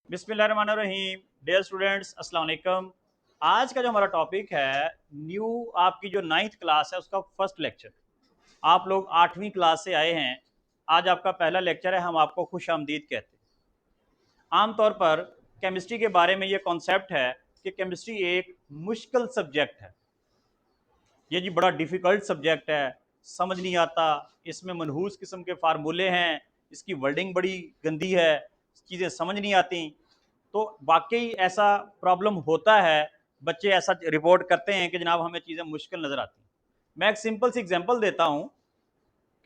बिस्मिल्लाहिर्रहमानिर्रहीम। Dear students, अस्सलाम वालेकुम। आज का जो हमारा टॉपिक है न्यू, आपकी जो 9th क्लास है उसका फर्स्ट लेक्चर। आप लोग 8वीं क्लास से आए हैं, आज आपका पहला लेक्चर है। हम आपको खुश आमदीद कहते हैं। आमतौर पर केमिस्ट्री के बारे में ये कॉन्सेप्ट है कि केमिस्ट्री एक मुश्किल सब्जेक्ट है। ये जी बड़ा डिफ़िकल्ट सब्जेक्ट है, समझ नहीं आता, इसमें मनहूस किस्म के फार्मूले हैं, इसकी वर्डिंग बड़ी गंदी है, चीज़ें समझ नहीं आती। तो वाकई ऐसा प्रॉब्लम होता है, बच्चे ऐसा रिपोर्ट करते हैं कि जनाब हमें चीज़ें मुश्किल नज़र आती हैं। मैं एक सिंपल सी एग्जांपल देता हूँ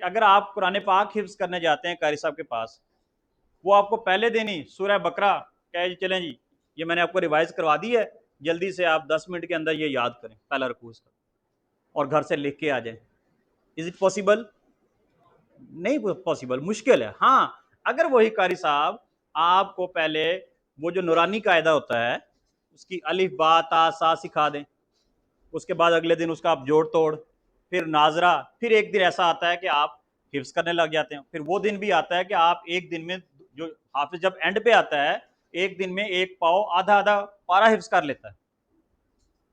कि अगर आप कुरान पाक हिफ्ज़ करने जाते हैं कारी साहब के पास, वो आपको पहले दिन ही सूरह बकरा कहे जी चलें जी, ये मैंने आपको रिवाइज करवा दी है, जल्दी से आप 10 मिनट के अंदर ये याद करें पहला रुकू इसका, और घर से लिख के आ जाएं। Is it possible? नहीं पॉसिबल, मुश्किल है। हाँ, अगर वही कारी साहब आपको पहले वो जो नूरानी कायदा होता है उसकी अलिफ बा ता सा सिखा दें, उसके बाद अगले दिन उसका आप जोड़ तोड़, फिर नाजरा, फिर एक दिन ऐसा आता है कि आप हिफ्स करने लग जाते हैं। फिर वो दिन भी आता है कि आप एक दिन में, जो हाफिज जब एंड पे आता है, एक दिन में एक पाव आधा आधा पारा हिफ्स कर लेता है।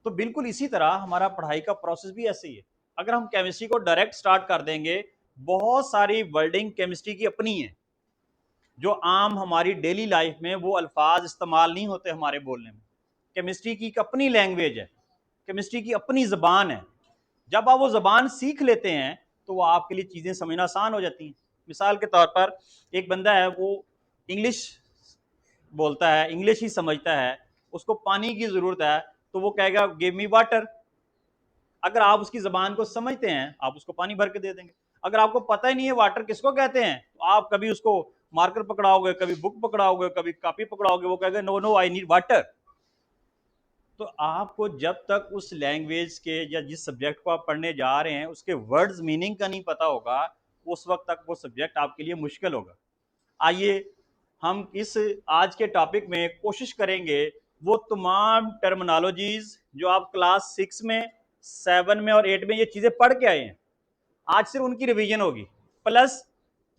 तो बिल्कुल इसी तरह हमारा पढ़ाई का प्रोसेस भी ऐसे ही है। अगर हम केमिस्ट्री को डायरेक्ट स्टार्ट कर देंगे, बहुत सारी वर्डिंग केमिस्ट्री की अपनी है जो आम हमारी डेली लाइफ में वो अल्फाज इस्तेमाल नहीं होते हमारे बोलने में। केमिस्ट्री की एक अपनी लैंग्वेज है, केमिस्ट्री की अपनी ज़बान है। जब आप वो ज़बान सीख लेते हैं तो वो आपके लिए चीज़ें समझना आसान हो जाती हैं। मिसाल के तौर पर एक बंदा है, वो इंग्लिश बोलता है, इंग्लिश ही समझता है, उसको पानी की ज़रूरत है, तो वो कहेगा गिव मी वाटर। अगर आप उसकी ज़बान को समझते हैं, आप उसको पानी भर के दे देंगे। अगर आपको पता ही नहीं है वाटर किसको कहते हैं, तो आप कभी उसको मार्कर पकड़ाओगे, कभी बुक पकड़ाओगे, कभी कॉपी पकड़ाओगे, वो कहेगा no no I need water. तो आपको जब तक उस लैंग्वेज के या जिस सब्जेक्ट को आप पढ़ने जा रहे हैं उसके वर्ड्स मीनिंग का नहीं पता होगा, उस वक्त तक वो सब्जेक्ट आपके लिए मुश्किल होगा। आइए हम इस आज के टॉपिक में कोशिश करेंगे वो तमाम टर्मिनोलॉजीज जो आप क्लास 6 में, 7 में और 8 में ये चीज़ें पढ़ के आए हैं, आज सिर्फ उनकी रिवीजन होगी। प्लस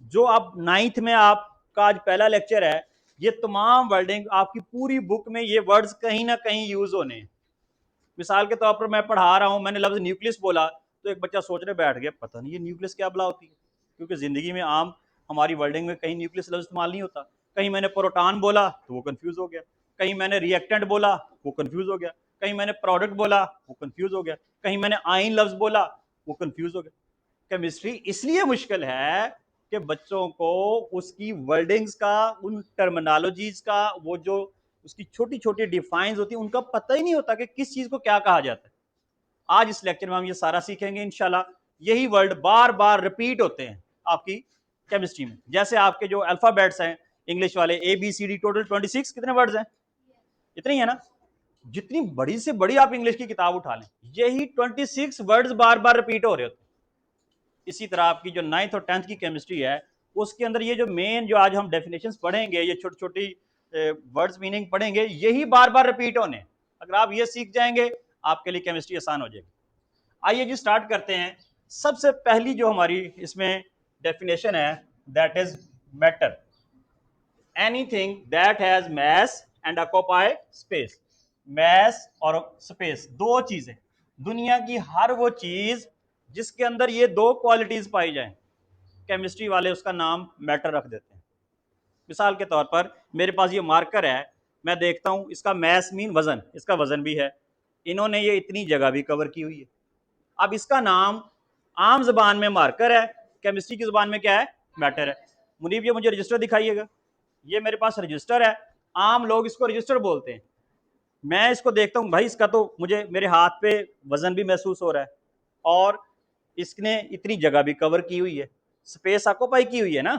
जो आप 9th में आपका आज पहला लेक्चर है, ये तमाम वर्डिंग आपकी पूरी बुक में ये वर्ड्स कहीं ना कहीं यूज होने हैं। मिसाल के तौर पर मैं पढ़ा रहा हूँ, मैंने लफ्ज न्यूक्लियस बोला, तो एक बच्चा सोचने बैठ गया पता नहीं ये न्यूक्लियस क्या बला होती है, क्योंकि ज़िंदगी में आम हमारी वर्डिंग में कहीं न्यूक्लियस लफ्ज इस्तेमाल नहीं होता। कहीं मैंने प्रोटॉन बोला तो वो कंफ्यूज हो गया, कहीं मैंने रिएक्टेंट बोला वो कंफ्यूज हो गया, कहीं मैंने प्रोडक्ट बोला वो कंफ्यूज हो गया, कहीं मैंने आइन लफ्ज बोला वो कंफ्यूज हो गया। केमिस्ट्री इसलिए मुश्किल है कि बच्चों को उसकी वर्डिंग्स का, उन टर्मिनोलॉजीज का, वो जो उसकी छोटी छोटी डिफाइंस होती है उनका पता ही नहीं होता कि किस चीज को क्या कहा जाता है। आज इस लेक्चर में हम ये सारा सीखेंगे इंशाल्लाह। यही वर्ड बार बार रिपीट होते हैं आपकी केमिस्ट्री में। जैसे आपके जो अल्फाबेट्स हैं इंग्लिश वाले, A B C D, total 26 कितने वर्ड्स हैं? इतने ही है ना? जितनी बड़ी से बड़ी आप इंग्लिश की किताब उठा लें, यही 26 वर्ड्स बार बार रिपीट हो रहे होते हैं। इसी तरह आपकी जो 9th और 10th की केमिस्ट्री है, उसके अंदर ये जो मेन जो आज हम डेफिनेशंस पढ़ेंगे, ये छोटी छोटी वर्ड्स मीनिंग पढ़ेंगे, यही बार बार रिपीट होने। अगर आप ये सीख जाएंगे आपके लिए केमिस्ट्री आसान हो जाएगी। आइए जी स्टार्ट करते हैं। सबसे पहली जो हमारी इसमें डेफिनेशन है, that is matter. Anything that has mass and occupy space. Mass और स्पेस दो चीजें, दुनिया की हर वो चीज जिसके अंदर ये दो क्वालिटीज पाई जाएं, केमिस्ट्री वाले उसका नाम मैटर रख देते हैं। मिसाल के तौर पर मेरे पास ये मार्कर है, मैं देखता हूं इसका मैस मीन वजन, इसका वजन भी है, इन्होंने ये इतनी जगह भी कवर की हुई है। अब इसका नाम आम जबान में मार्कर है, केमिस्ट्री की जबान में क्या है? मैटर है। मुनीब ये मुझे रजिस्टर दिखाइएगा। ये मेरे पास रजिस्टर है, आम लोग इसको रजिस्टर बोलते हैं। मैं इसको देखता हूँ, भाई इसका तो मुझे मेरे हाथ पे वजन भी महसूस हो रहा है और इसने इतनी जगह भी कवर की हुई है, स्पेस ऑक्यूपाई की हुई है ना।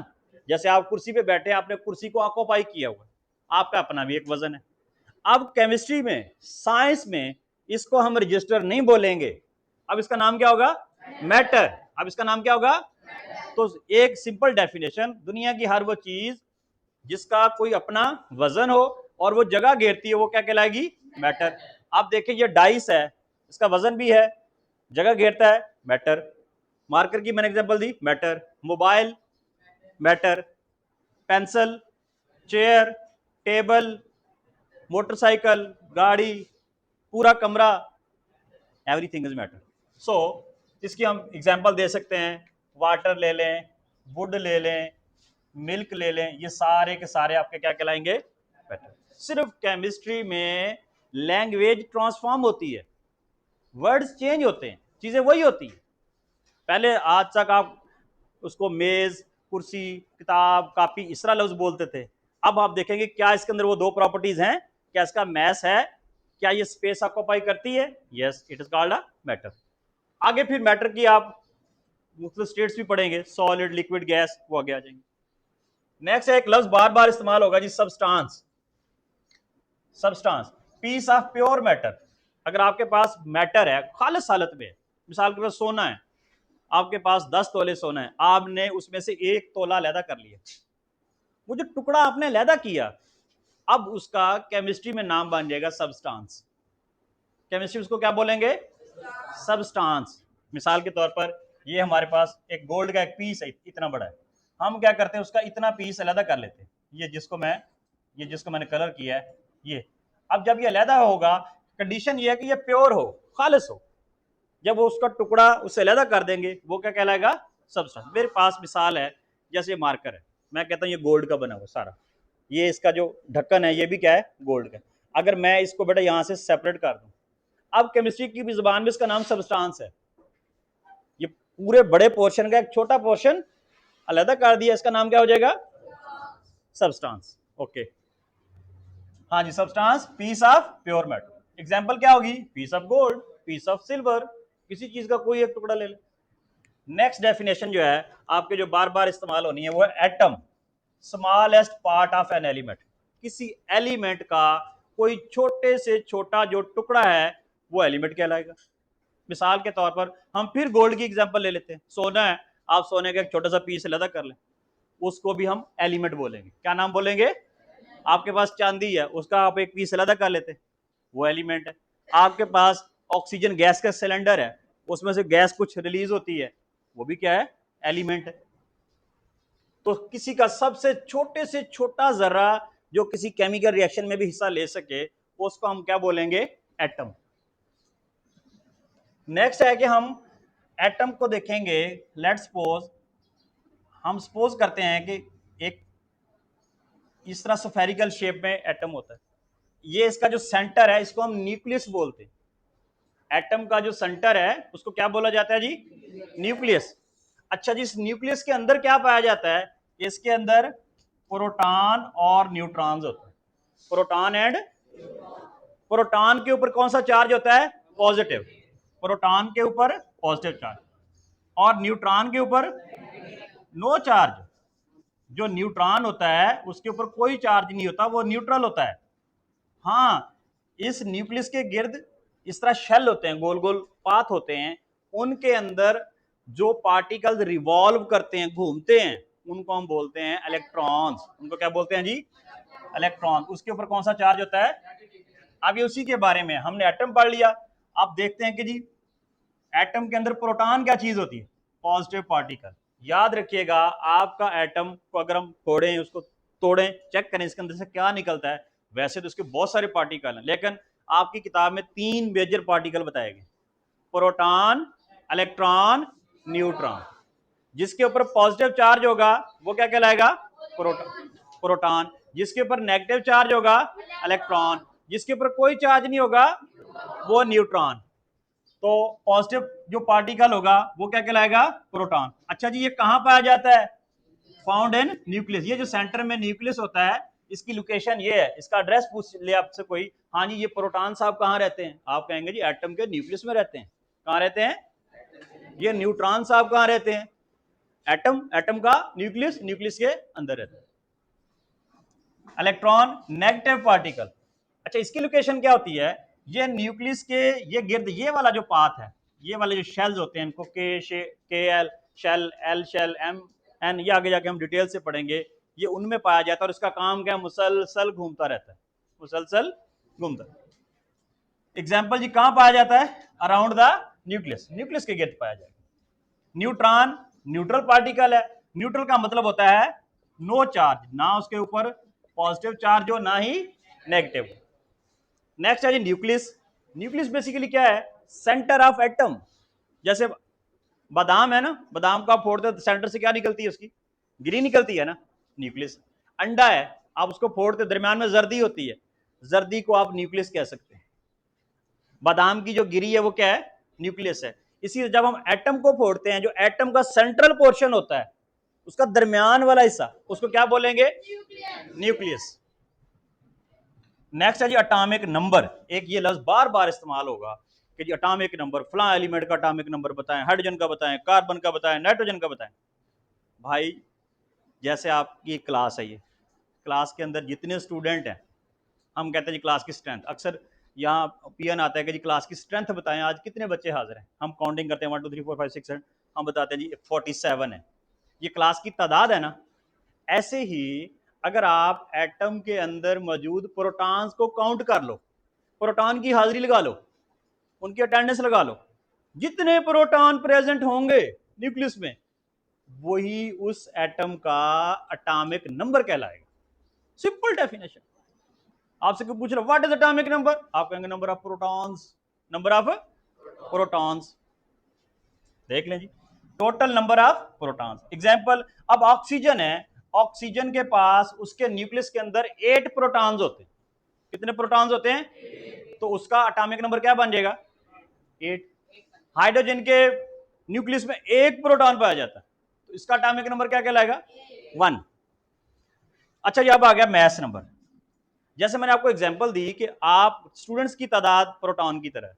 जैसे आप कुर्सी पे बैठे, आपने कुर्सी को ऑक्यूपाई किया हुआ है, आपका अपना भी एक वजन है। अब केमिस्ट्री में, साइंस में इसको हम रजिस्टर नहीं बोलेंगे, अब इसका नाम क्या होगा? मैटर। अब इसका नाम क्या होगा? तो एक सिंपल डेफिनेशन, दुनिया की हर वो चीज जिसका कोई अपना वजन हो और वो जगह घेरती है, वो क्या कहलाएगी? मैटर। आप देखिए ये डाइस है, इसका वजन भी है, जगह घेरता है, मैटर। मार्कर की मैंने एग्जांपल दी, matter. Mobile, matter. Pencil, chair, table, motorcycle, गाड़ी, पूरा कमरा, एवरीथिंग इज मैटर। सो इसकी हम एग्जांपल दे सकते हैं, वाटर ले लें, वुड ले लें, मिल्क ले लें, ये सारे के सारे आपके क्या कहलाएंगे? मैटर। सिर्फ केमिस्ट्री में लैंग्वेज ट्रांसफॉर्म होती है, वर्ड्स चेंज होते हैं, चीजें वही होती हैं। पहले आज तक आप उसको मेज, कुर्सी, किताब, कापी इस तरह लफ्ज बोलते थे। अब आप देखेंगे क्या इसके अंदर वो दो प्रॉपर्टीज हैं, क्या इसका मैस है, क्या ये स्पेस ऑक्यूपाई करती है? Yes, it is called a matter. आगे फिर मैटर की आप मुख्तलिफ स्टेट्स भी पढ़ेंगे, सॉलिड, लिक्विड, गैस, वो आगे आ जाएंगे। नेक्स्ट एक लफ्ज बार बार इस्तेमाल होगा जी, substance. Substance, piece of pure matter. अगर आपके पास मैटर है, खालिस हालत में, मिसाल के पास सोना है, आपके पास 10 तोले सोना है, आपने उसमें से 1 तोला अलहदा कर लिया, वो जो टुकड़ा आपने अलहदा किया, अब उसका केमिस्ट्री में नाम बन जाएगा सब्सटेंस। केमिस्ट्री उसको क्या बोलेंगे? सब्सटेंस। मिसाल के तौर पर ये हमारे पास एक गोल्ड का एक पीस है, इतना बड़ा है, हम क्या करते हैं, उसका इतना पीस अलहदा कर लेते हैं, ये जिसको मैंने कलर किया है ये। अब जब ये अलहदा होगा, कंडीशन ये है कि ये प्योर हो, खालिस हो। जब वो उसका टुकड़ा उससे अलहदा कर देंगे, वो क्या कहलाएगा? सब्सटेंस। मेरे पास मिसाल है, जैसे मार्कर है, मैं कहता हूँ ये गोल्ड का बना हुआ सारा, ये इसका जो ढक्कन है ये भी क्या है? गोल्ड का। अगर मैं इसको बेटा यहाँ से सेपरेट कर दूं, अब केमिस्ट्री की भी जुबान में इसका नाम सब्सटेंस है। ये पूरे बड़े पोर्शन का एक छोटा पोर्शन अलहदा कर दिया, इसका नाम क्या हो जाएगा? सब्सटेंस। ओके, हाँ जी, substance, piece of pure metal. Example क्या होगी? Piece of gold, piece of silver, किसी चीज का कोई एक टुकड़ा ले ले। नेक्स्ट डेफिनेशन जो है आपके जो बार बार इस्तेमाल होनी है वो है atom, smallest part of an element. किसी एलिमेंट का कोई छोटे से छोटा जो टुकड़ा है वो एलिमेंट कहलाएगा। मिसाल के तौर पर हम फिर गोल्ड की एग्जांपल ले लेते हैं, सोना है, आप सोने का एक छोटा सा पीस अलग कर लें, उसको भी हम एलिमेंट बोलेंगे। क्या नाम बोलेंगे? आपके पास चांदी है, उसका आप एक पीस अलग कर लेते हैं, वो एलिमेंट है। आपके पास ऑक्सीजन गैस का सिलेंडर है, उसमें से गैस कुछ रिलीज होती है, वो भी क्या है? एलिमेंट है। तो किसी का सबसे छोटे से छोटा जर्रा जो किसी केमिकल रिएक्शन में भी हिस्सा ले सके, उसको हम क्या बोलेंगे? एटम। नेक्स्ट है कि हम एटम को देखेंगे, लेट्स सपोज, हम सपोज करते हैं कि एक इस तरह स्फेरिकल शेप में एटम होता है, ये इसका जो सेंटर है इसको हम न्यूक्लियस बोलते हैं। एटम का जो सेंटर है उसको क्या बोला जाता है जी? न्यूक्लियस। अच्छा जी, इस न्यूक्लियस के अंदर क्या पाया जाता है? इसके अंदर प्रोटॉन और न्यूट्रॉन्स होते हैं। प्रोटॉन एंड, प्रोटॉन के ऊपर कौन सा चार्ज होता है? पॉजिटिव। प्रोटॉन के ऊपर पॉजिटिव चार्ज, और न्यूट्रॉन के ऊपर नो चार्ज। जो न्यूट्रॉन होता है उसके ऊपर कोई चार्ज नहीं होता, वो न्यूट्रल होता है। हाँ, इस न्यूक्लियस के गिर्द इस तरह शेल होते हैं, गोल गोल पाथ होते हैं, उनके अंदर जो पार्टिकल्स रिवॉल्व करते हैं, घूमते हैं, उनको हम बोलते हैं इलेक्ट्रॉन्स। उनको क्या बोलते हैं जी? इलेक्ट्रॉन। उसके ऊपर कौन सा चार्ज होता है? अब ये उसी के बारे में हमने एटम पढ़ लिया। अब देखते हैं कि जी एटम के अंदर प्रोटॉन क्या चीज होती है? Positive particle. याद रखिएगा, आपका एटम को अगर हम तोड़ें, उसको तोड़ें, चेक करें इसके अंदर से क्या निकलता है, वैसे तो इसके बहुत सारे पार्टिकल हैं, लेकिन आपकी किताब में 3 मेजर पार्टिकल बताए गए, प्रोटॉन, इलेक्ट्रॉन, न्यूट्रॉन। जिसके ऊपर पॉजिटिव चार्ज होगा वो क्या कहलाएगा? प्रोटॉन। जिसके ऊपर नेगेटिव चार्ज होगा, इलेक्ट्रॉन। जिसके ऊपर कोई चार्ज नहीं होगा, वो न्यूट्रॉन। तो पॉजिटिव जो पार्टिकल होगा वो क्या कहलाएगा? प्रोटॉन। अच्छा जी, ये कहां पाया जाता है? Found in nucleus. ये जो सेंटर में न्यूक्लियस होता है, इसकी लोकेशन ये है। इसका एड्रेस पूछ ले आपसे कोई, हाँ जी ये प्रोटॉन साहब कहाँ रहते हैं, आप कहेंगे जी एटम के न्यूक्लियस में रहते हैं। कहाँ रहते हैं? ये न्यूट्रॉन साहब कहाँ रहते हैं? एटम, एटम का न्यूक्लियस, न्यूक्लियस के अंदर रहता है। Electron, negative particle. अच्छा, इसकी लोकेशन क्या होती है? ये न्यूक्लियस के ये गिर्द, ये वाला जो पाथ है, ये वाले जो शेल्स होते हैं, इनको K L shell, L shell, M N, ये आगे जाके हम डिटेल से पढ़ेंगे, ये उनमें पाया जाता है। और इसका काम क्या है? मुसलसल घूमता रहता है, मुसलसल घूमता। एग्जाम्पल जी कहां पाया जाता है? अराउंड द न्यूक्लियस, न्यूक्लियस के गिर्द पाया जाएगा। न्यूट्रॉन न्यूट्रल पार्टिकल है। न्यूट्रल का मतलब होता है नो चार्ज, ना उसके ऊपर पॉजिटिव चार्ज हो ना ही नेगेटिव। नेक्स्ट है जी न्यूक्लियस। न्यूक्लियस बेसिकली क्या है? Centre of atom. जैसे बादाम है ना, बादाम का आप फोड़ते हो तो सेंटर से क्या निकलती है? उसकी गिरी निकलती है ना, न्यूक्लियस। अंडा है, आप उसको फोड़ते हो दरमियान में जर्दी होती है, जर्दी को आप न्यूक्लियस कह सकते हैं। बादाम की जो गिरी है वो क्या है? न्यूक्लियस है। इसी जब हम एटम को फोड़ते हैं, जो एटम का सेंट्रल पोर्शन होता है, उसका दरमियान वाला हिस्सा, उसको क्या बोलेंगे? न्यूक्लियस। नेक्स्ट है जी अटामिक नंबर। एक ये लफ्ज बार बार इस्तेमाल होगा कि जी अटामिक नंबर, फला एलिमेंट का अटामिक नंबर बताएं, हाइड्रोजन का बताएं, कार्बन का बताएं, नाइट्रोजन का बताएं। भाई जैसे आपकी क्लास है, ये क्लास के अंदर जितने स्टूडेंट हैं, हम कहते हैं जी क्लास की स्ट्रेंथ। अक्सर यहाँ पीएन आता है कि जी क्लास की स्ट्रेंथ बताएं, आज कितने बच्चे हाजिर हैं। हम काउंटिंग करते हैं 1 2 3 4 5 6 7, हम बताते हैं जी 47 है, ये क्लास की तादाद है ना। ऐसे ही अगर आप एटम के अंदर मौजूद प्रोटॉन्स को काउंट कर लो, प्रोटॉन की हाजिरी लगा लो, उनकी अटेंडेंस लगा लो, जितने प्रोटॉन प्रेजेंट होंगे न्यूक्लियस में, वही उस एटम का एटॉमिक नंबर कहलाएगा। Simple definition. आपसे क्यों पूछ रहा व्हाट इज एटॉमिक नंबर? आप कहेंगे number of protons, number of protons. देख लें जी, total number of protons. Example, अब ऑक्सीजन है, ऑक्सीजन के पास उसके न्यूक्लियस के अंदर 8 प्रोटॉन्स होते हैं। कितने प्रोटॉन्स होते हैं? तो उसका एटॉमिक नंबर क्या बन जाएगा? 8। हाइड्रोजन के न्यूक्लियस में एक प्रोटॉन पाया जाता है, तो इसका एटॉमिक नंबर क्या कहलाएगा? 1। अच्छा, ये अब आ गया मैस नंबर। जैसे मैंने आपको एग्जांपल दी कि आप स्टूडेंट्स की तादाद प्रोटॉन की तरह,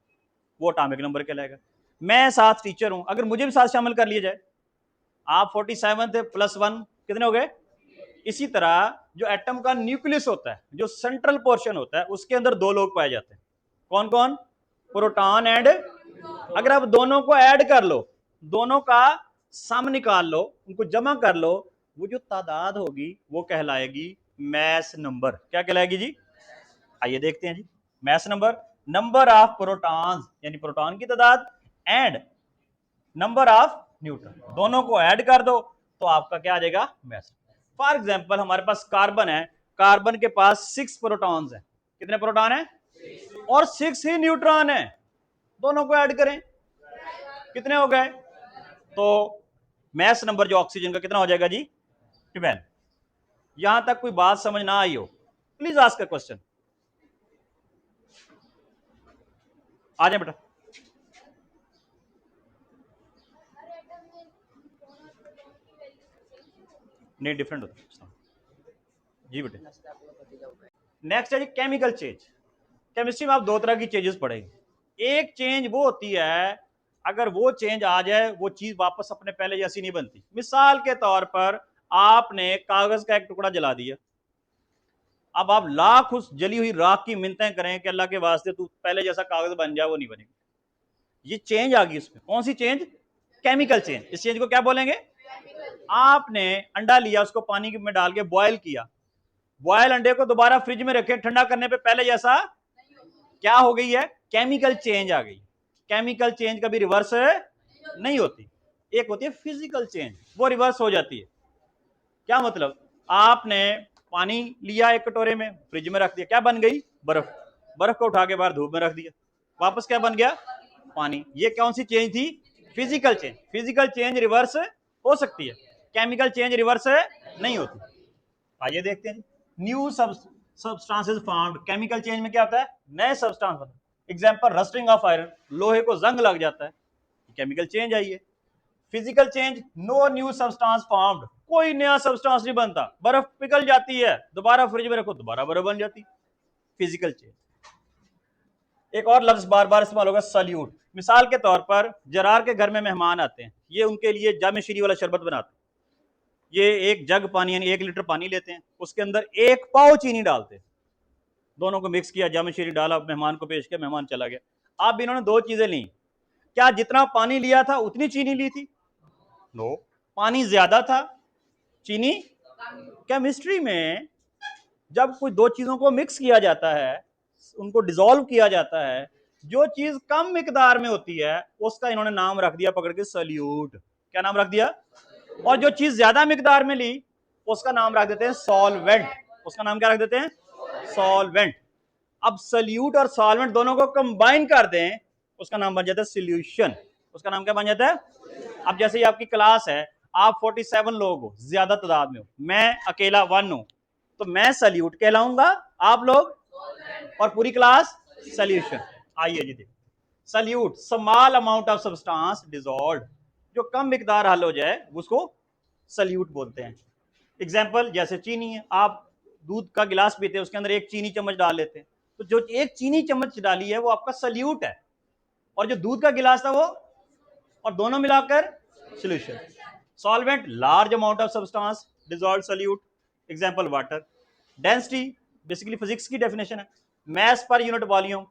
वो एटॉमिक नंबर कहलाएगा। मैं साथ टीचर हूं, अगर मुझे भी साथ शामिल कर लिया जाए, आप 47 थे प्लस 1 कितने हो गए? इसी तरह जो एटम का न्यूक्लियस होता है, जो सेंट्रल पोर्शन होता है, उसके अंदर 2 लोग पाए जाते हैं। कौन कौन? Proton and. अगर आप दोनों को ऐड कर लो, दोनों का सम निकाल लो, उनको जमा कर लो, वो जो तादाद होगी वो कहलाएगी मैस नंबर। क्या कहलाएगी जी? आइए देखते हैं जी। Mass number, number of protons यानी प्रोटॉन की तादाद, एंड नंबर ऑफ न्यूट्रॉन, दोनों को ऐड कर दो तो आपका क्या आ जाएगा? मैस। फॉर एग्जांपल, हमारे पास कार्बन है, कार्बन के पास 6 प्रोटॉन्स हैं। कितने प्रोटॉन हैं? और 6 ही न्यूट्रॉन है। दोनों को ऐड करें, कितने हो गए? तो मैस नंबर जो ऑक्सीजन का कितना हो जाएगा जी? 12। यहां तक कोई बात समझ ना आई हो, प्लीज आस्क अ क्वेश्चन। आ जाए बेटा। नहीं, डिफरेंट होता है जी बेटे। नेक्स्ट है जी केमिकल चेंज। केमिस्ट्री में आप 2 तरह की चेंजेस पढ़ेंगे। एक चेंज वो होती है अगर वो चेंज आ जाए, वो चीज वापस अपने पहले जैसी नहीं बनती। मिसाल के तौर पर, आपने कागज का एक टुकड़ा जला दिया, अब आप लाख उस जली हुई राख की मिन्नतें करें कि अल्लाह के वास्ते तू पहले जैसा कागज बन जाए, वो नहीं बनेगा। ये चेंज आ गई उसमें। कौन सी चेंज? Chemical change. इस चेंज को क्या बोलेंगे? आपने अंडा लिया, उसको पानी में डाल के बॉयल किया, बॉयल अंडे को दोबारा फ्रिज में रखे, ठंडा करने पे पहले जैसा क्या हो गई है? केमिकल चेंज आ गई। केमिकल चेंज कभी रिवर्स नहीं होती। एक होती है फिजिकल चेंज, वो रिवर्स हो जाती है। क्या मतलब? आपने पानी लिया एक कटोरे में, फ्रिज में रख दिया, क्या बन गई? बर्फ। बर्फ को उठा के बाहर धूप में रख दिया, वापस क्या बन गया? पानी। ये कौन सी चेंज थी? Physical change. Physical change reverse हो सकती है, केमिकल चेंज रिवर्स नहीं होती। आइए देखते हैं। New substances formed. Chemical change में क्या होता है? नए सब्सटेंस बनते हैं। एग्जांपल, रस्टिंग ऑफ आयरन, लोहे को जंग लग जाता है, केमिकल चेंज आई है। Physical change, no new substance formed, कोई नया सब्सटेंस नहीं बनता। बर्फ पिघल जाती है, दोबारा फ्रिज में रखो, दोबारा बर्फ बन जाती, फिजिकल चेंज। एक और लफ्ज बार बार इस्तेमाल होगा, सल्यूट। मिसाल के तौर पर, जरार के घर में मेहमान आते हैं, ये उनके लिए जाम शीरी वाला शरबत बनाते हैं। ये एक जग पानी यानी 1 लीटर पानी लेते हैं, उसके अंदर 1 पाव चीनी डालते हैं, दोनों को मिक्स किया, जाम शीरी डाला, मेहमान को पेश किया, मेहमान चला गया। अब इन्होंने 2 चीजें ली, क्या जितना पानी लिया था उतनी चीनी ली थी? नो, पानी ज्यादा था, चीनी। केमिस्ट्री में जब कुछ 2 चीजों को मिक्स किया जाता है, उनको डिसॉल्व किया जाता है, जो चीज कम मिकदार में होती है उसका इन्होंने नाम रख दिया पकड़ के सल्यूट। क्या नाम रख दिया? और जो चीज ज्यादा मिकदार में ली उसका नाम रख देते हैं सॉल्वेंट। उसका नाम क्या रख देते हैं? सॉल्वेंट। अब सल्यूट और सॉल्वेंट दोनों को कंबाइन कर दें, उसका नाम बन जाता है सॉल्यूशन। उसका नाम क्या बन जाता है? अब जैसे ये आपकी क्लास है, आप 47 लोग हो, ज्यादा तादाद में हो, मैं अकेला 1 हूं, तो मैं सल्यूट कहलाऊंगा, आप लोग और पूरी क्लास सॉल्यूशन। आइए जी देखिए, solute small amount of substance dissolved, जो कम मिकदार हल हो जाए उसको सल्यूट बोलते हैं। एग्जाम्पल जैसे चीनी है, आप दूध का गिलास पीते हैं, उसके अंदर एक चीनी चम्मच डाल लेते हैं, तो जो एक चीनी चम्मच डाली है वो आपका सल्यूट है, और जो दूध का गिलास था वो, और दोनों मिलाकर solution. Solvent large amount of substance dissolved solute, example water. Density basically physics की डेफिनेशन है, मैस पर यूनिट वॉल्यूम,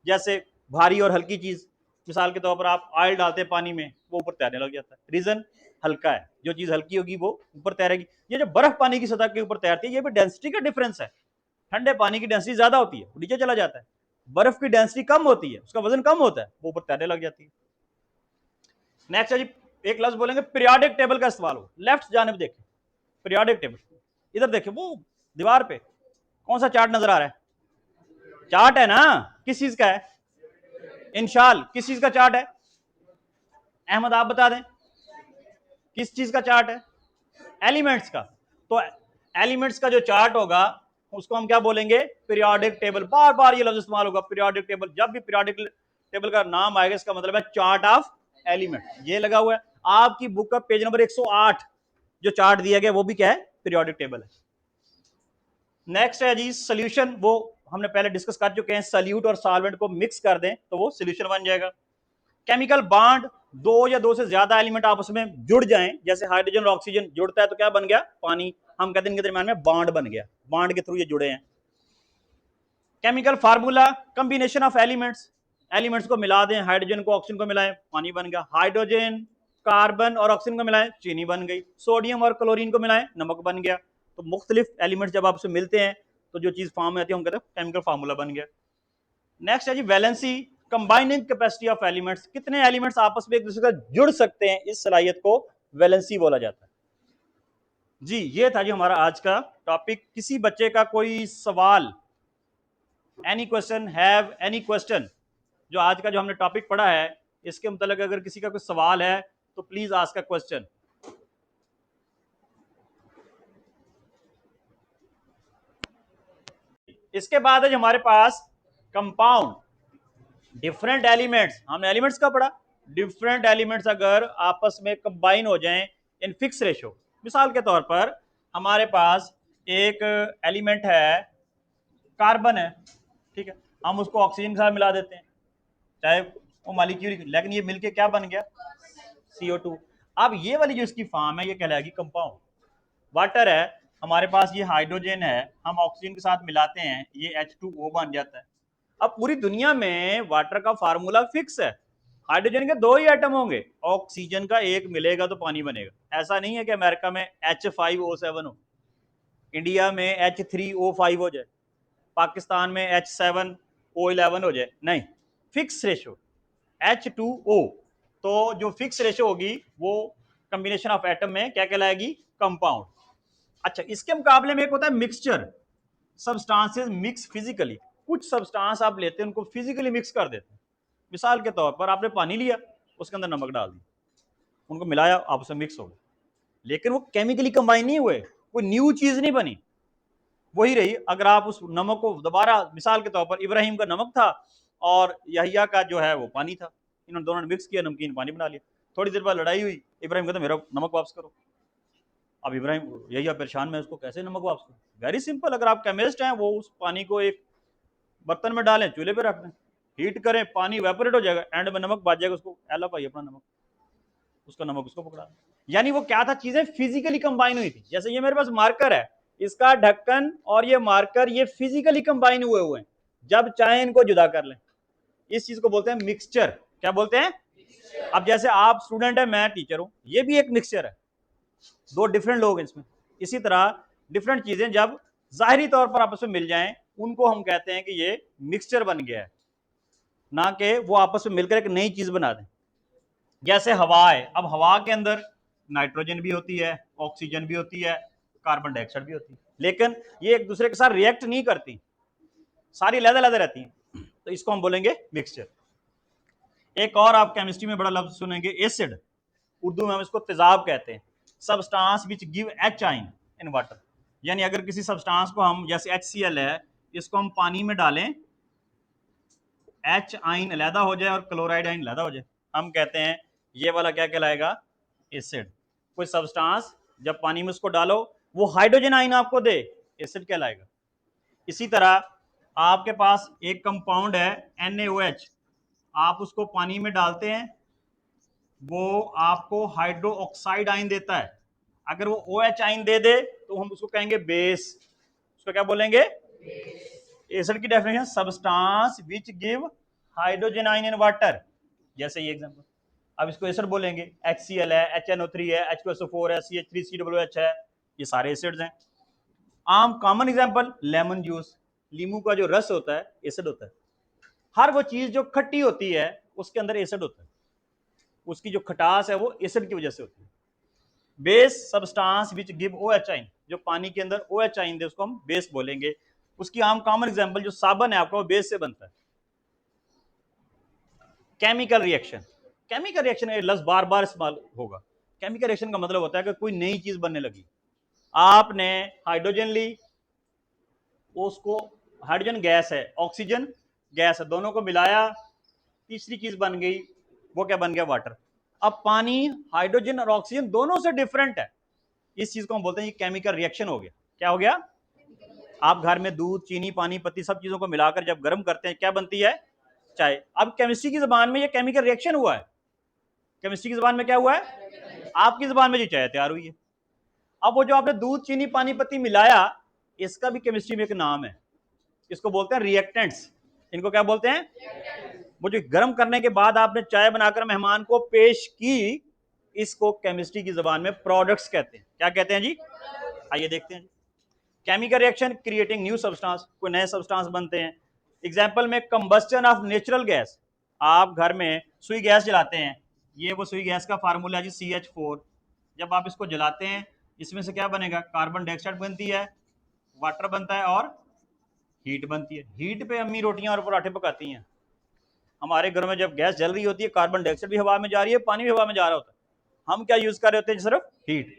जैसे भारी और हल्की चीज, मिसाल के तौर पर आप ऑयल डालते हैं पानी में, वो ऊपर तैरने लग जाता है, रीजन हल्का है, जो चीज हल्की होगी वो ऊपर तैरेगी। ये जो बर्फ पानी की सतह के ऊपर तैरती है, ये भी डेंसिटी का डिफरेंस है, ठंडे पानी की डेंसिटी ज्यादा होती है, वो नीचे चला जाता है, बर्फ की डेंसिटी कम होती है, उसका वजन कम होता है, वो ऊपर तैरने लग जाती है। नेक्स्ट है जी, एक लफ्ज बोलेंगे पीरियोडिक टेबल का इस्तेमाल हो, लेफ्ट जानिब देखें, पीरियोडिक टेबल, इधर देखें, वो दीवार पे कौन सा चार्ट नजर आ रहा है? चार्ट है ना, किस चीज का है? इंशाल, किस चीज का चार्ट है? अहमद आप बता दें, किस चीज का चार्ट है? एलिमेंट्स का। तो एलिमेंट्स का जो चार्ट होगा उसको हम क्या बोलेंगे? Periodic table. बार बार ये लफ्ज इस्तेमाल होगा, पीरियोडिक टेबल। जब भी पीरियोडिक टेबल का नाम आएगा, इसका मतलब है चार्ट ऑफ एलिमेंट। ये लगा हुआ है आपकी बुक का पेज नंबर 108, जो चार्ट दिया गया वो भी क्या है? पीरियोडिक टेबल है। नेक्स्ट है जी सोल्यूशन, वो हमने पहले डिस्कस कर चुके हैं, सल्यूट और सॉल्वेंट को मिक्स कर दें तो वो सोल्यूशन बन जाएगा। केमिकल बॉन्ड, दो या दो से ज्यादा एलिमेंट आपस में जुड़ जाएं, जैसे हाइड्रोजन और ऑक्सीजन जुड़ता है तो क्या बन गया? पानी। हम कहते हैं इनके दरमियान में बॉन्ड बन गया, बॉन्ड के थ्रू ये जुड़े हैं। Chemical formula, combination of elements, elements को मिला दें, हाइड्रोजन को ऑक्सीजन को मिलाएं, पानी बन गया। हाइड्रोजन कार्बन और ऑक्सीजन को मिलाएं, चीनी बन गई। सोडियम और क्लोरीन को मिलाएं, नमक बन गया। तो मुख्तलिफ एलिमेंट्स जब आपसे मिलते हैं तो जो चीज फॉर्म में आती है हम कहते हैं केमिकल फार्मूला बन गया। नेक्स्ट है जी valency, combining capacity of elements, कितने एलिमेंट्स आपस में एक दूसरे का जुड़ सकते हैं, इस सलाहियत को वैलेंसी बोला जाता है। जी ये था जी हमारा आज का टॉपिक। किसी बच्चे का कोई सवाल, any question, have any question, जो आज का जो हमने टॉपिक पढ़ा है इसके मुतालिक अगर किसी का कोई सवाल है तो प्लीज आस्क अ क्वेश्चन। इसके बाद है हमारे पास कंपाउंड, डिफरेंट एलिमेंट्स। हमने एलिमेंट्स का पढ़ा, डिफरेंट एलिमेंट्स अगर आपस में कंबाइन हो जाएं इन फिक्स रेशो, मिसाल के तौर पर हमारे पास एक एलिमेंट है, कार्बन है, ठीक है, हम उसको ऑक्सीजन के साथ मिला देते हैं, चाहे वो मॉलिक्यूल, लेकिन ये मिलके क्या बन गया? CO2। अब ये वाली जो इसकी फॉर्म है ये कहलाएगी कंपाउंड। वाटर है, हमारे पास ये हाइड्रोजन है, हम ऑक्सीजन के साथ मिलाते हैं, ये H2O बन जाता है। अब पूरी दुनिया में वाटर का फार्मूला फिक्स है, हाइड्रोजन के 2 ही एटम होंगे, ऑक्सीजन का एक मिलेगा तो पानी बनेगा। ऐसा नहीं है कि अमेरिका में H5O7 हो, इंडिया में H3O5 हो जाए, पाकिस्तान में H7O11 हो जाए, नहीं, फिक्स रेशो H2O। तो जो फिक्स रेशो होगी वो कॉम्बिनेशन ऑफ एटम में क्या कहलाएगी? कंपाउंड। अच्छा, इसके मुकाबले में एक होता है मिक्सचर, सब्सटेंसेस मिक्स फिजिकली। कुछ सब्सटेंस आप लेते हैं उनको फिजिकली मिक्स कर देते हैं, मिसाल के तौर पर आपने पानी लिया, उसके अंदर नमक डाल दिया, उनको मिलाया, आपस में मिक्स हो गए, लेकिन वो केमिकली कंबाइन नहीं हुए, कोई न्यू चीज नहीं बनी, वही रही। अगर आप उस नमक को दोबारा, मिसाल के तौर पर इब्राहिम का नमक था और यहिया का जो है वो पानी था, इन्होंने दोनों ने मिक्स किया, नमकीन पानी बना लिया, थोड़ी देर बाद लड़ाई हुई, इब्राहिम कहता मेरा नमक वापस करो। अब इब्राहिम यहिया परेशान में, उसको कैसे नमक वापस करो? वेरी सिंपल, अगर आप केमिस्ट हैं, वो उस पानी को एक बर्तन में डालें, चूल्हे पे रख दें, हीट करें, पानी वेपोरेट हो जाएगा, एंड में नमक बच जाएगा, उसको एला भाई अपना नमक, उसका नमक उसको पकड़ा। यानी वो क्या था, चीजें फिजिकली कंबाइन हुई थी। जैसे ये मेरे पास मार्कर है, इसका ढक्कन और ये मार्कर ये फिजिकली कंबाइन हुए हुए हैं, जब चाहे इनको जुदा कर लें, इस चीज को बोलते हैं मिक्सचर। क्या बोलते हैं? अब जैसे आप स्टूडेंट है, मैं टीचर हूं, ये भी एक मिक्सचर है, दो डिफरेंट लोग हैं इसमें। इसी तरह डिफरेंट चीजें जब जाहिरी तौर पर आपस में मिल जाएं, उनको हम कहते हैं कि ये मिक्सचर बन गया है, ना कि वो आपस में मिलकर एक नई चीज बना दें। जैसे हवा है, अब हवा के अंदर नाइट्रोजन भी होती है, ऑक्सीजन भी होती है, कार्बन डाइऑक्साइड भी होती है, लेकिन ये एक दूसरे के साथ रिएक्ट नहीं करती, सारी अलग-अलग रहती हैं, तो इसको हम बोलेंगे मिक्सचर। एक और आप केमिस्ट्री में बड़ा लफ्ज सुनेंगे, एसिड, उर्दू में हम इसको तेजाब कहते हैं। सब्सटेंस विच गिव एच आइन इन वाटर, यानी अगर किसी सब्सटेंस को हम, जैसे HCl है, इसको हम पानी में डालें, एच आइन अलहदा हो जाए और क्लोराइड आइन अलहदा हो जाए, हम कहते हैं ये वाला क्या कहलाएगा, एसिड। कोई सब्सटेंस जब पानी में उसको डालो वो हाइड्रोजन आइन आपको दे, एसिड कहलाएगा। इसी तरह आपके पास एक कंपाउंड है NaOH, आप उसको पानी में डालते हैं, वो आपको हाइड्रो ऑक्साइड आइन देता है। अगर वो OH आइन दे दे तो हम उसको कहेंगे बेस, उसको क्या बोलेंगे, एसिड की definition substance which give hydrogen आइन इन वाटर, जैसे ये एग्जांपल। अब इसको एसिड बोलेंगे, HCl है, HNO3 है, H2SO4 है, CH3COOH है, ये सारे एसिड्स हैं। आम कॉमन एग्जांपल लेमन जूस, लीमू का जो रस होता है एसिड होता है। हर वो चीज जो खट्टी होती है उसके अंदर एसिड होता है, उसकी जो खटास है वो एसिड की वजह से होती है। Base substance which give OH आइन, जो पानी के अंदर OH आइन दे उसको हम बेस बोलेंगे। उसकी आम कॉमन एग्जांपल जो साबन है आपका, वो बेस से बनता है। केमिकल रिएक्शन, केमिकल रिएक्शन ये लफ्ज बार बार इस्तेमाल होगा। केमिकल रिएक्शन का मतलब होता है कि कोई नई चीज बनने लगी, आपने हाइड्रोजन ली, उसको, हाइड्रोजन गैस है, ऑक्सीजन गैस है, दोनों को मिलाया, तीसरी चीज बन गई, वो क्या बन गया, वाटर। अब पानी, हाइड्रोजन और ऑक्सीजन दोनों से डिफरेंट है, इस चीज को हम बोलते हैं ये केमिकल रिएक्शन हो गया। क्या हो गया, आप घर में दूध, चीनी, पानी, पत्ती सब चीजों को मिलाकर जब गर्म करते हैं क्या बनती है, चाय। अब केमिस्ट्री की जबान में ये केमिकल रिएक्शन हुआ है, केमिस्ट्री की जबान में क्या हुआ है, आपकी जबान में जो चाय तैयार हुई है। अब वो जो आपने दूध, चीनी, पानी, पत्ती मिलाया, इसका भी केमिस्ट्री में एक नाम है, इसको बोलते हैं रिएक्टेंट्स। इनको क्या बोलते हैं, वो जो गर्म करने के बाद आपने चाय बनाकर मेहमान को पेश की, इसको केमिस्ट्री की जबान में प्रोडक्ट्स कहते हैं। क्या कहते हैं जी, आइए देखते हैं। Chemical reaction creating new substance, कोई नए सब्सटेंस बनते हैं। एग्जांपल में कंबस्टन ऑफ नेचुरल गैस, आप घर में सुई गैस जलाते हैं, ये वो सुई गैस का फार्मूला है जी CH4। जब आप इसको जलाते हैं इसमें से क्या बनेगा, कार्बन डाइऑक्साइड बनती है, वाटर बनता है और हीट बनती है। हीट पे अम्मी रोटियां और पराठे पकाती हैं। हमारे घरों में जब गैस जल रही होती है, कार्बन डाइऑक्साइड भी हवा में जा रही है, पानी भी हवा में जा रहा होता है, हम क्या यूज कर रहे होते हैं, सिर्फ हीट।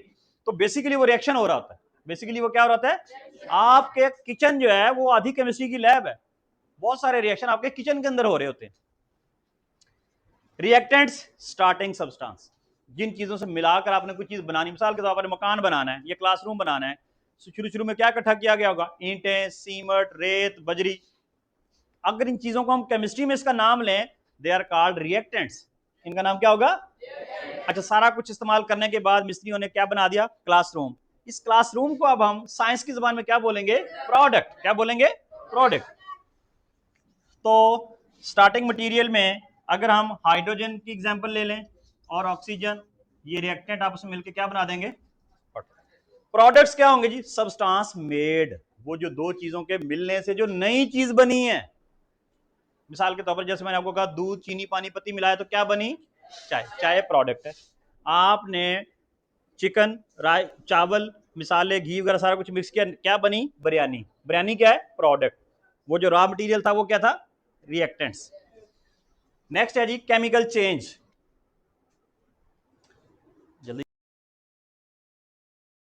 तो बेसिकली वो रिएक्शन हो रहा होता है, बेसिकली वो क्या हो रहा है, आपके किचन जो है वो आधी केमिस्ट्री की लैब है, बहुत सारे रिएक्शन आपके किचन के अंदर हो रहे होते हैं। रिएक्टेंट्स स्टार्टिंग सब्सटेंस, जिन चीजों से मिलाकर आपने कोई चीज बनानी, मिसाल के तौर पर मकान बनाना है, ये क्लासरूम बनाना है, शुरू शुरू में क्या इकट्ठा किया गया होगा, ईंटें, सीमेंट, रेत, बजरी। अगर इन चीजों को हम केमिस्ट्री में इसका नाम लें, दे आर कॉल्ड रिएक्टेंट्स, इनका नाम क्या होगा। अच्छा, सारा कुछ इस्तेमाल करने के बाद मिस्त्रियों ने क्या बना दिया, क्लासरूम। इस क्लासरूम को अब हम साइंस की जबान में क्या बोलेंगे, प्रोडक्ट। क्या बोलेंगे, प्रोडक्ट। तो स्टार्टिंग मटेरियल में अगर हम हाइड्रोजन की एग्जांपल ले लें और ऑक्सीजन, ये रिएक्टेंट आपस में मिलकर क्या बना देंगे, प्रोडक्ट्स क्या होंगे जी, सब्सटेंस मेड, वो जो दो चीजों के मिलने से जो नई चीज बनी है। मिसाल के तौर पर जैसे मैंने आपको कहा दूध, चीनी, पानी, पत्ती मिलाया तो क्या बनी, चाय। चाय प्रोडक्ट है। आपने चिकन, राय, चावल, मिसाले, घी वगैरह सारा कुछ मिक्स किया, क्या बनी, बिरयानी। बिरयानी क्या है, प्रोडक्ट। वो जो रॉ मटेरियल था वो क्या था, रिएक्टेंट्स। नेक्स्ट है जी केमिकल चेंज।